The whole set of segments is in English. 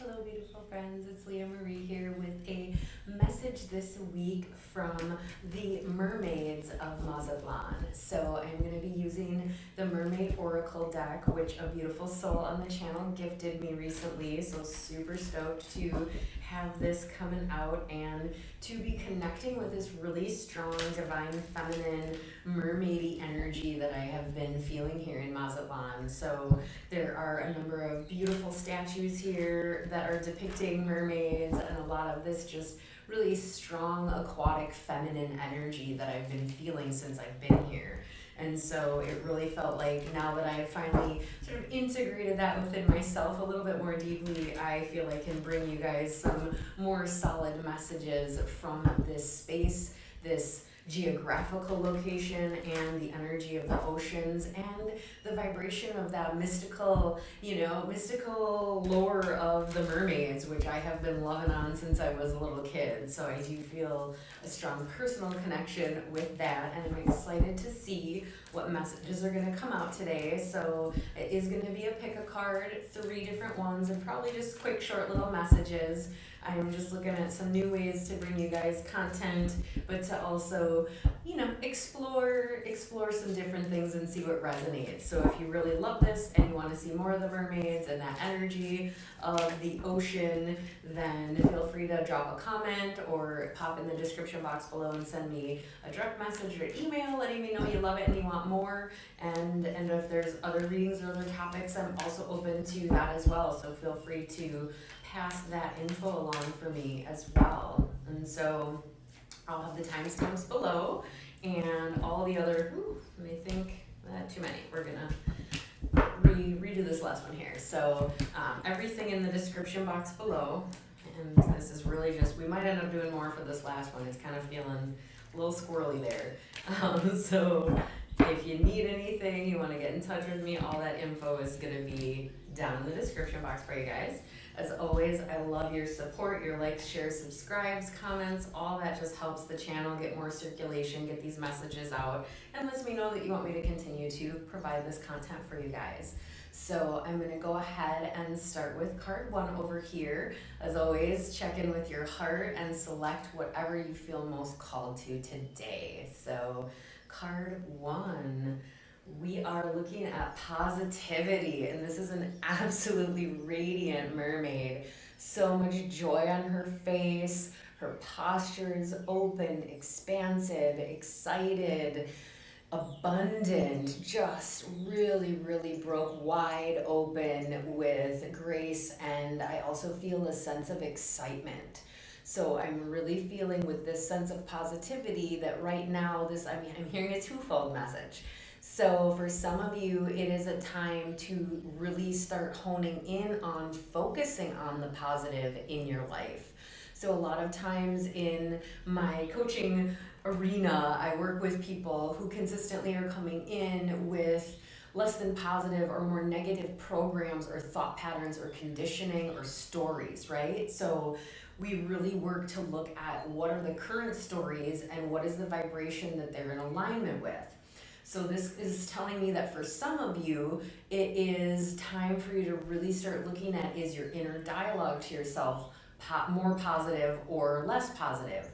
Hello, beautiful friends. It's LeahMarie here with a message this week from the Mermaids of Mazatlan. So, I'm going to be using the Mermaid Oracle deck, which a beautiful soul on the channel gifted me recently. So, super stoked to have this coming out and to be connecting with this really strong, divine, feminine, mermaidy energy that I have been feeling here in Mazatlan. So, there are a number of beautiful statues here that are depicting mermaids, and a lot of this just really strong aquatic feminine energy that I've been feeling since I've been here. And so it really felt like now that I've finally sort of integrated that within myself a little bit more deeply, I feel I can bring you guys some more solid messages from this space, this geographical location, and the energy of the oceans, and the vibration of that mystical, mystical lore of the mermaids, which I have been loving on since I was a little kid. So I do feel a strong personal connection with that, and I'm excited to see what messages are going to come out today. So it is going to be a pick a card, 3 different ones, and probably just quick, short little messages. I'm just looking at some new ways to bring you guys content, but to also, explore some different things and see what resonates. So if you really love this and you want to see more of the mermaids and that energy of the ocean, then feel free to drop a comment or pop in the description box below and send me a direct message or email letting me know you love it and you want more. And if there's other readings or other topics, I'm also open to that as well. So feel free to pass that info along for me as well. And so I'll have the timestamps below and all the other, I think too many. We're gonna redo this last one here. So everything in the description box below, and this is really just, we might end up doing more for this last one. It's kind of feeling a little squirrely there. So if you need anything, you want to get in touch with me, all that info is going to be down in the description box for you guys. As always, I love your support, your likes, shares, subscribes, comments, all that just helps the channel get more circulation, get these messages out, and lets me know that you want me to continue to provide this content for you guys. So I'm going to go ahead and start with card 1 over here. As always, check in with your heart and select whatever you feel most called to today. So card 1, we are looking at positivity, and this is an absolutely radiant mermaid. So much joy on her face. Her posture is open, expansive, excited, abundant, just really, really broke wide open with grace. And I also feel a sense of excitement. So I'm really feeling with this sense of positivity that right now, I'm hearing a twofold message. So for some of you, it is a time to really start honing in on focusing on the positive in your life. So a lot of times in my coaching arena, I work with people who consistently are coming in with less than positive or more negative programs or thought patterns or conditioning or stories, right? So we really work to look at what are the current stories and what is the vibration that they're in alignment with. So this is telling me that for some of you, it is time for you to really start looking at, is your inner dialogue to yourself more positive or less positive?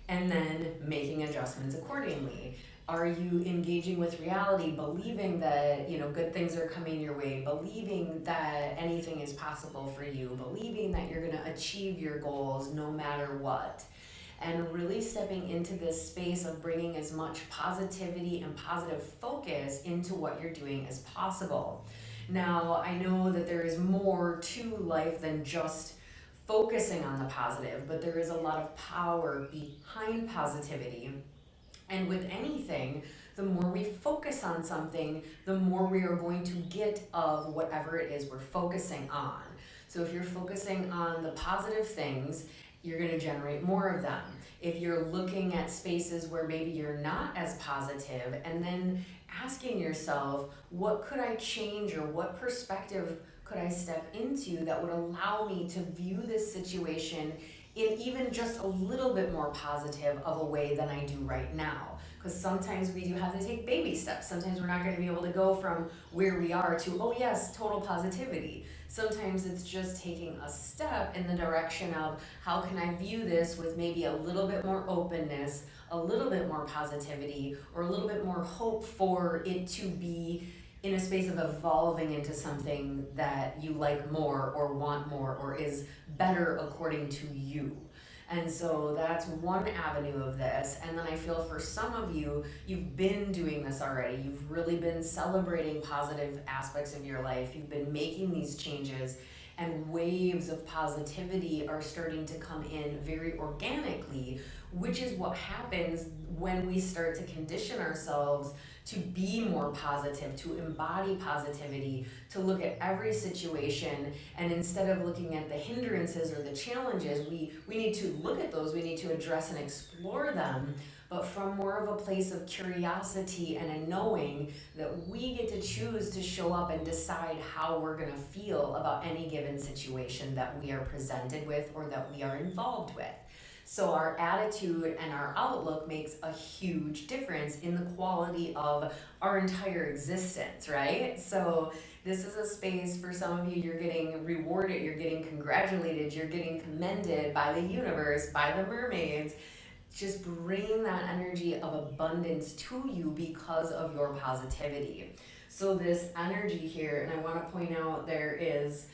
And then making adjustments accordingly. Are you engaging with reality, believing that good things are coming your way, believing that anything is possible for you, believing that you're going to achieve your goals no matter what? And really stepping into this space of bringing as much positivity and positive focus into what you're doing as possible. Now, I know that there is more to life than just focusing on the positive, but there is a lot of power behind positivity. And with anything, the more we focus on something, the more we are going to get of whatever it is we're focusing on. So if you're focusing on the positive things, you're going to generate more of them. If you're looking at spaces where maybe you're not as positive, and then asking yourself, what could I change, or what perspective could I step into that would allow me to view this situation in even just a little bit more positive of a way than I do right now? Because sometimes we do have to take baby steps. Sometimes we're not going to be able to go from where we are to, oh yes, total positivity. Sometimes it's just taking a step in the direction of how can I view this with maybe a little bit more openness, a little bit more positivity, or a little bit more hope for it to be in a space of evolving into something that you like more or want more or is better according to you. And so that's one avenue of this. And then I feel for some of you, you've been doing this already. You've really been celebrating positive aspects of your life. You've been making these changes, and waves of positivity are starting to come in very organically, which is what happens when we start to condition ourselves to be more positive, to embody positivity, to look at every situation, and instead of looking at the hindrances or the challenges, we need to look at those, we need to address and explore them, but from more of a place of curiosity and a knowing that we get to choose to show up and decide how we're gonna feel about any given situation that we are presented with or that we are involved with. So our attitude and our outlook makes a huge difference in the quality of our entire existence, right? So this is a space for some of you, you're getting rewarded, you're getting congratulated, you're getting commended by the universe, by the mermaids, just bringing that energy of abundance to you because of your positivity. So this energy here, and I want to point out there is,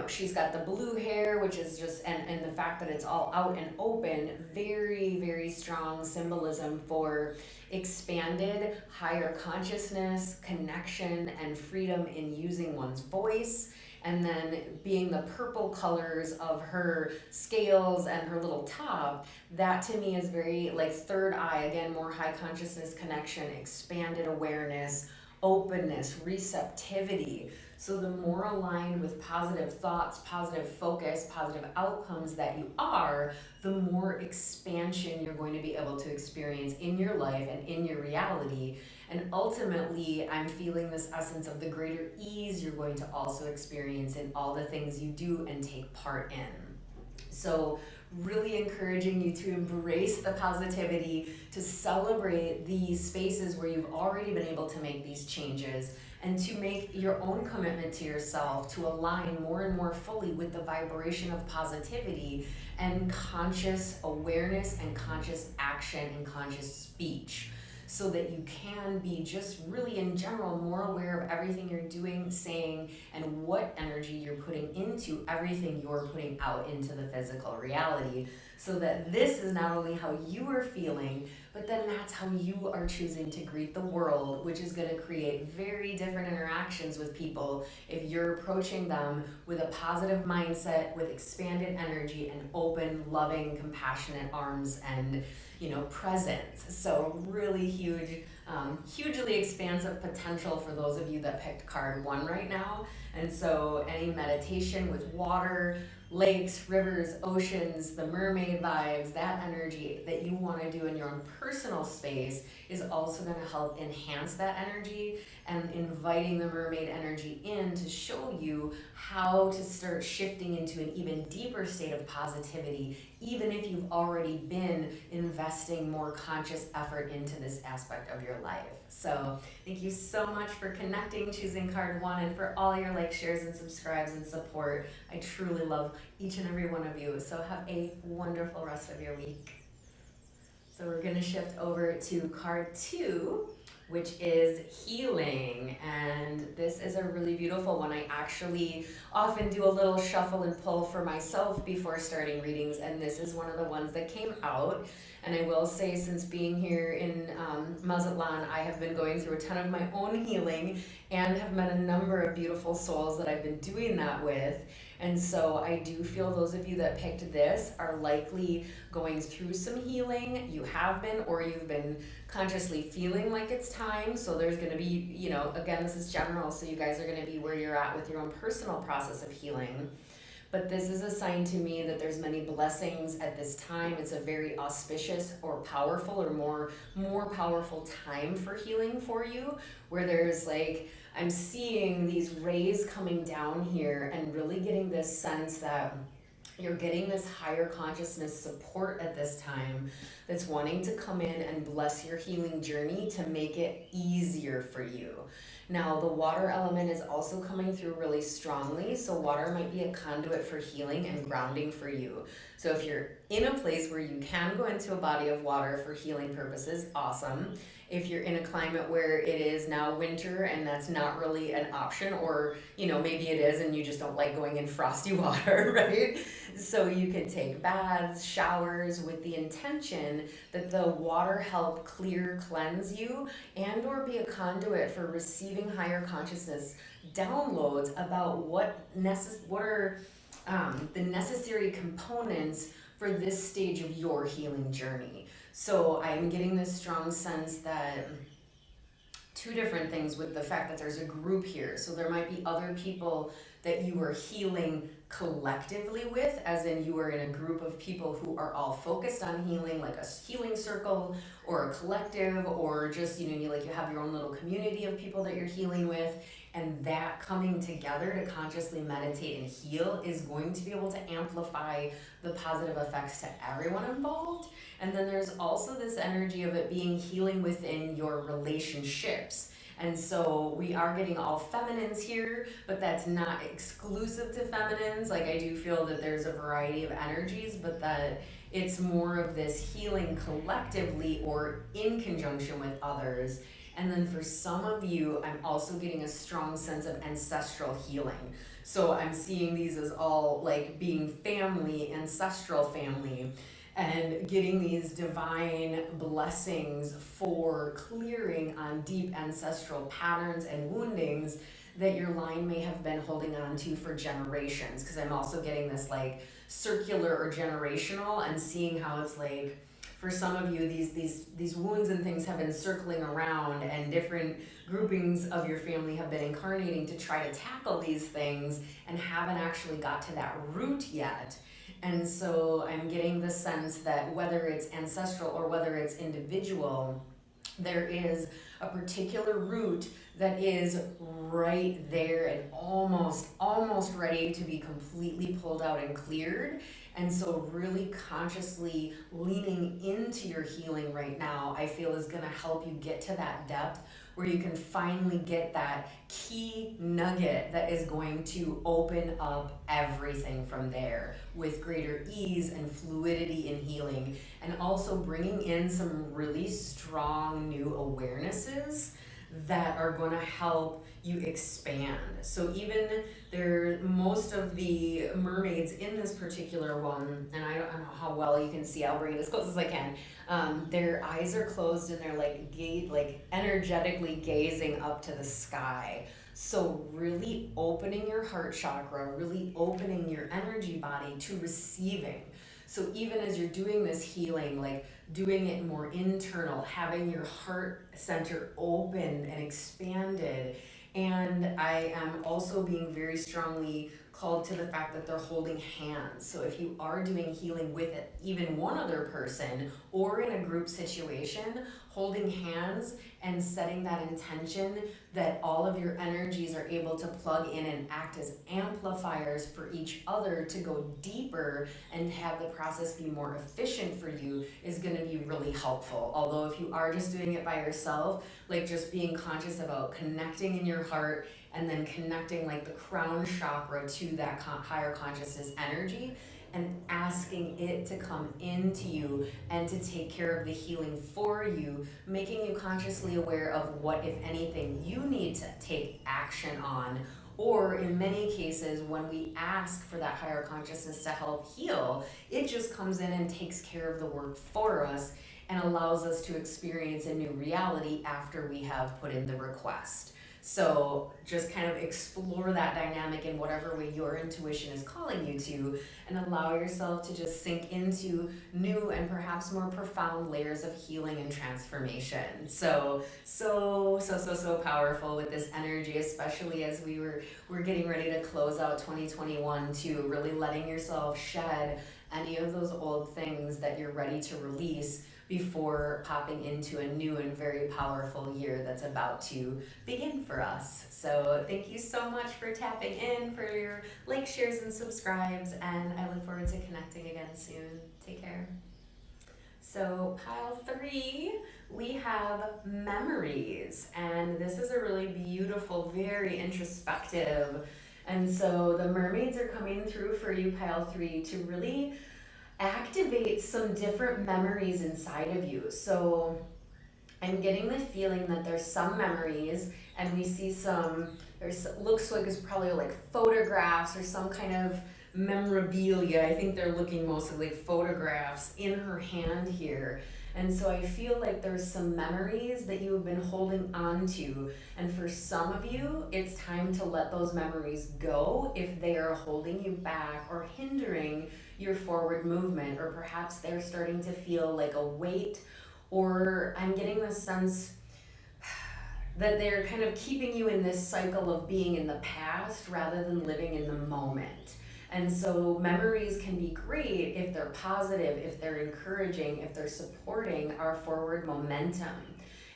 she's got the blue hair, which is just, and the fact that it's all out and open, very, very strong symbolism for expanded, higher consciousness, connection, and freedom in using one's voice. And then being the purple colors of her scales and her little top, that to me is very like third eye, again, more high consciousness connection, expanded awareness, openness, receptivity. So the more aligned with positive thoughts, positive focus, positive outcomes that you are, the more expansion you're going to be able to experience in your life and in your reality. And ultimately, I'm feeling this essence of the greater ease you're going to also experience in all the things you do and take part in. So really encouraging you to embrace the positivity, to celebrate these spaces where you've already been able to make these changes, and to make your own commitment to yourself to align more and more fully with the vibration of positivity and conscious awareness and conscious action and conscious speech, so that you can be just really in general more aware of everything you're doing, saying, and what energy you're putting into everything you're putting out into the physical reality, so that this is not only how you are feeling, but then that's how you are choosing to greet the world, which is going to create very different interactions with people if you're approaching them with a positive mindset, with expanded energy and open, loving, compassionate arms and presence. So really huge, hugely expansive potential for those of you that picked card 1 right now. And so any meditation with water, lakes, rivers, oceans, the mermaid vibes, that energy that you want to do in your own personal space is also going to help enhance that energy, and inviting the mermaid energy in to show you how to start shifting into an even deeper state of positivity, even if you've already been investing more conscious effort into this aspect of your life. So thank you so much for connecting, choosing card 1, and for all your likes, shares, and subscribes and support. I truly love each and every one of you. So have a wonderful rest of your week. So we're going to shift over to card 2, which is healing. And this is a really beautiful one. I actually often do a little shuffle and pull for myself before starting readings, and this is one of the ones that came out. And I will say, since being here in Mazatlan, I have been going through a ton of my own healing and have met a number of beautiful souls that I've been doing that with. And so I do feel those of you that picked this are likely going through some healing. You have been, or you've been consciously feeling like it's time. So there's going to be, again, this is general, so you guys are going to be where you're at with your own personal process of healing. But this is a sign to me that there's many blessings at this time. It's a very auspicious or powerful or more powerful time for healing for you, where there's I'm seeing these rays coming down here and really getting this sense that You're getting this higher consciousness support at this time that's wanting to come in and bless your healing journey to make it easier for you. Now, the water element is also coming through really strongly, so water might be a conduit for healing and grounding for you. So if you're in a place where you can go into a body of water for healing purposes, awesome. If you're in a climate where it is now winter and that's not really an option, or maybe it is and you just don't like going in frosty water, right? So you could take baths, showers with the intention that the water help cleanse you, and or be a conduit for receiving higher consciousness downloads about what are the necessary components for this stage of your healing journey. So I'm getting this strong sense that two different things with the fact that there's a group here. So there might be other people that you are healing collectively with, as in you are in a group of people who are all focused on healing, like a healing circle or a collective, or just you have your own little community of people that you're healing with. And that coming together to consciously meditate and heal is going to be able to amplify the positive effects to everyone involved. And then there's also this energy of it being healing within your relationships. And so we are getting all feminines here, but that's not exclusive to feminines. Like, I do feel that there's a variety of energies, but that it's more of this healing collectively or in conjunction with others. And then for some of you, I'm also getting a strong sense of ancestral healing. So I'm seeing these as all like being family, ancestral family, and getting these divine blessings for clearing on deep ancestral patterns and woundings that your line may have been holding on to for generations. Because I'm also getting this like circular or generational, and seeing how it's like, for some of you, these wounds and things have been circling around, and different groupings of your family have been incarnating to try to tackle these things and haven't actually got to that root yet. And so I'm getting the sense that whether it's ancestral or whether it's individual, there is a particular root that is right there and almost ready to be completely pulled out and cleared. And so really consciously leaning into your healing right now, I feel, is going to help you get to that depth where you can finally get that key nugget that is going to open up everything from there with greater ease and fluidity in healing, and also bringing in some really strong new awarenesses that are going to help you expand. So even most of the mermaids in this particular one, and I don't know how well you can see, I'll bring it as close as I can. Their eyes are closed and they're like energetically gazing up to the sky. So really opening your heart chakra, really opening your energy body to receiving. So even as you're doing this healing, like doing it more internal, having your heart center open and expanded. And I am also being very strongly called to the fact that they're holding hands. So if you are doing healing with even one other person or in a group situation, holding hands and setting that intention that all of your energies are able to plug in and act as amplifiers for each other to go deeper and have the process be more efficient for you is going to be really helpful. Although if you are just doing it by yourself, like just being conscious about connecting in your heart and then connecting like the crown chakra to that higher consciousness energy, and asking it to come into you and to take care of the healing for you, making you consciously aware of what, if anything, you need to take action on. Or in many cases, when we ask for that higher consciousness to help heal, it just comes in and takes care of the work for us and allows us to experience a new reality after we have put in the request. So just kind of explore that dynamic in whatever way your intuition is calling you to, and allow yourself to just sink into new and perhaps more profound layers of healing and transformation. So powerful with this energy, especially as we're getting ready to close out 2021, to really letting yourself shed any of those old things that you're ready to release before popping into a new and very powerful year that's about to begin for us. So thank you so much for tapping in, for your likes, shares, and subscribes, and I look forward to again soon. Take care. So pile 3, we have memories, and this is a really beautiful, very introspective, and so the mermaids are coming through for you, pile 3, to really activate some different memories inside of you. So I'm getting the feeling that there's some memories, and we see some, there's looks like it's probably like photographs or some kind of memorabilia. I think they're looking mostly like photographs in her hand here. And so I feel like there's some memories that you have been holding on to. And for some of you, it's time to let those memories go if they are holding you back or hindering your forward movement, or perhaps they're starting to feel like a weight, or I'm getting the sense that they're kind of keeping you in this cycle of being in the past rather than living in the moment. And so memories can be great if they're positive, if they're encouraging, if they're supporting our forward momentum.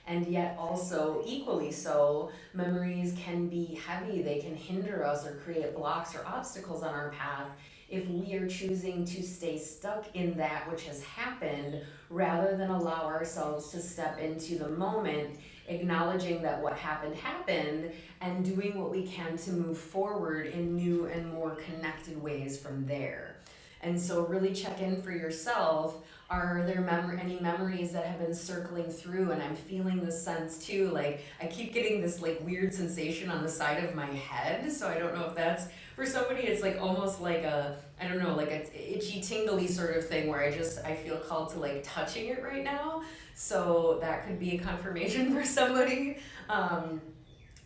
And yet also, equally so, memories can be heavy. They can hinder us or create blocks or obstacles on our path if we are choosing to stay stuck in that which has happened rather than allow ourselves to step into the moment, acknowledging that what happened happened, and doing what we can to move forward in new and more connected ways from there. And so really check in for yourself. Are there any memories that have been circling through? And I'm feeling this sense too, like I keep getting this like weird sensation on the side of my head. So I don't know if that's, for somebody it's like almost like a, I don't know, like a itchy tingly sort of thing where I feel called to like touching it right now. So that could be a confirmation for somebody.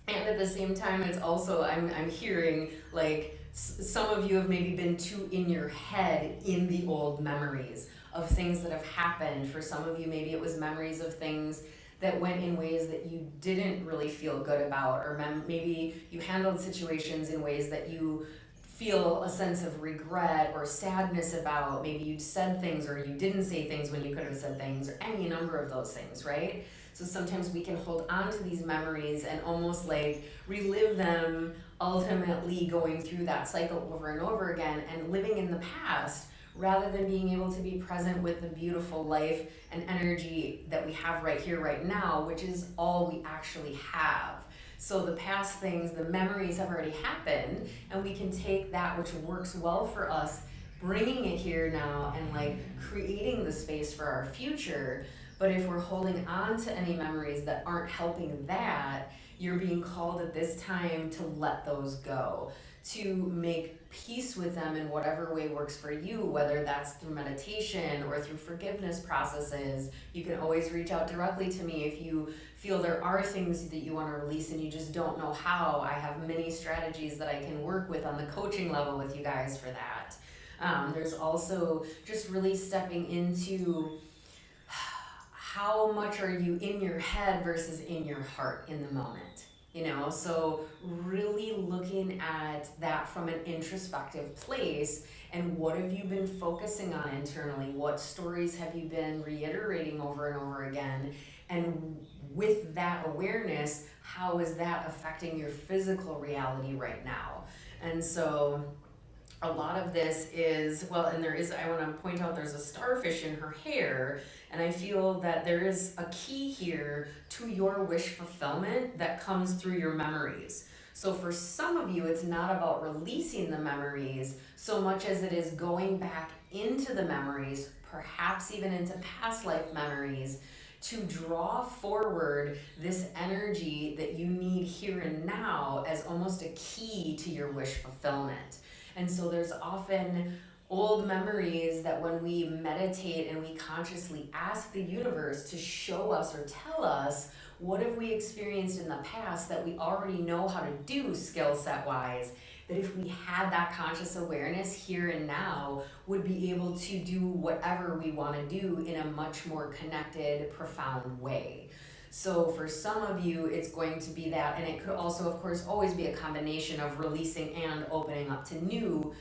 And at the same time, it's also, I'm hearing like some of you have maybe been too in your head in the old memories of things that have happened. For some of you, maybe it was memories of things that went in ways that you didn't really feel good about, or maybe you handled situations in ways that you feel a sense of regret or sadness about. Maybe you said things or you didn't say things when you could have said things, or any number of those things, right? So sometimes we can hold on to these memories and almost like relive them, ultimately going through that cycle over and over again and living in the past rather than being able to be present with the beautiful life and energy that we have right here, right now, which is all we actually have. So the past things, the memories have already happened, and we can take that which works well for us, bringing it here now and like creating the space for our future. But if we're holding on to any memories that aren't helping that, you're being called at this time to let those go, to make peace with them in whatever way works for you, whether that's through meditation or through forgiveness processes. You can always reach out directly to me if you feel there are things that you want to release and you just don't know how. I have many strategies that I can work with on the coaching level with you guys for that. There's also just really stepping into how much are you in your head versus in your heart in the moment, you know? So really looking at that from an introspective place, and what have you been focusing on internally? What stories have you been reiterating over and over again? And with that awareness, how is that affecting your physical reality right now? And so a lot of this is, well, and there is, I want to point out there's a starfish in her hair, and I feel that there is a key here to your wish fulfillment that comes through your memories. So for some of you, it's not about releasing the memories so much as it is going back into the memories, perhaps even into past life memories, to draw forward this energy that you need here and now as almost a key to your wish fulfillment. And so there's often old memories that when we meditate and we consciously ask the universe to show us or tell us what have we experienced in the past that we already know how to do skill set wise, that if we had that conscious awareness here and now, would be able to do whatever we want to do in a much more connected, profound way. So for some of you, it's going to be that, and it could also, of course, always be a combination of releasing and opening up to new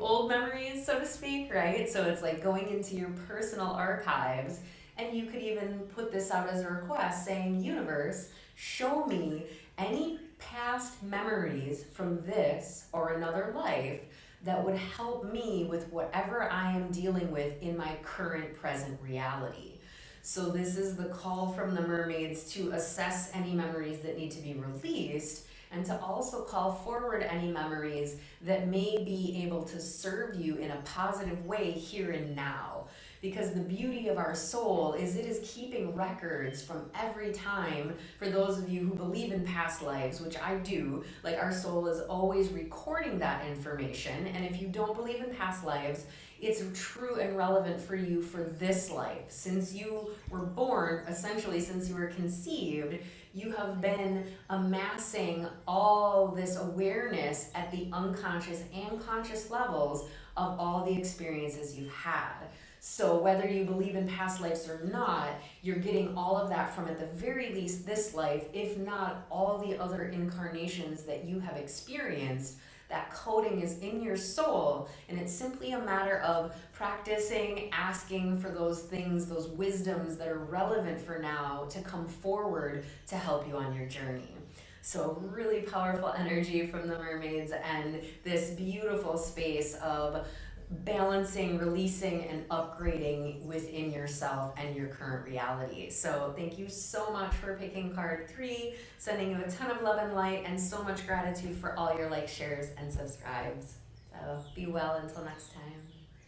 old memories, so to speak, right? So it's like going into your personal archives, and you could even put this out as a request saying, universe, show me any past memories from this or another life that would help me with whatever I am dealing with in my current present reality. So this is the call from the mermaids to assess any memories that need to be released, and to also call forward any memories that may be able to serve you in a positive way here and now. Because the beauty of our soul is it is keeping records from every time. For those of you who believe in past lives, which I do, like our soul is always recording that information. And if you don't believe in past lives, it's true and relevant for you for this life. Since you were born, essentially since you were conceived, you have been amassing all this awareness at the unconscious and conscious levels of all the experiences you've had. So whether you believe in past lives or not, you're getting all of that from, at the very least, this life, if not all the other incarnations that you have experienced. That coding is in your soul, and it's simply a matter of practicing, asking for those things, those wisdoms that are relevant for now to come forward to help you on your journey. So really powerful energy from the mermaids, and this beautiful space of balancing, releasing, and upgrading within yourself and your current reality. So thank you so much for picking card 3, sending you a ton of love and light, and so much gratitude for all your likes, shares, and subscribes. So be well until next time.